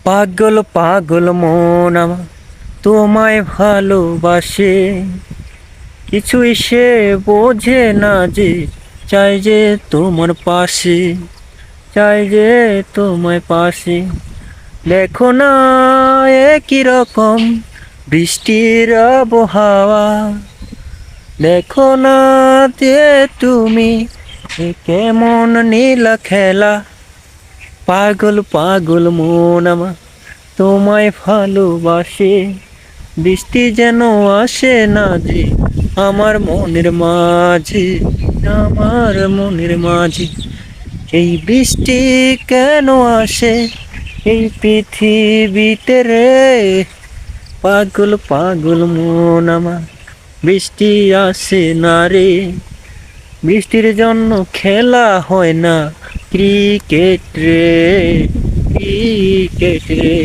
পাগল পাগল মন আমার তোমায় ভালোবাসে, কিছুই সে বোঝে না যে চাই যে তোমার পাশে, চাই যে তোমায় পাশে। দেখো না একই রকম বৃষ্টির আবহাওয়া, দেখো না যে তুমি এ কেমন নীলা খেলা। পাগল পাগল মন আমার তোমায় ভালোবাসে, বৃষ্টি যেন আসে না যে আমার মনের মাঝে, আমার মনের মাঝে। এই বৃষ্টি কেন আসে এই পৃথিবীতে রে? পাগল পাগল মন আমার বৃষ্টি আসে না রে। বৃষ্টির জন্য খেলা হয় না ক্রিকেট রে, ক্রিকেট রে।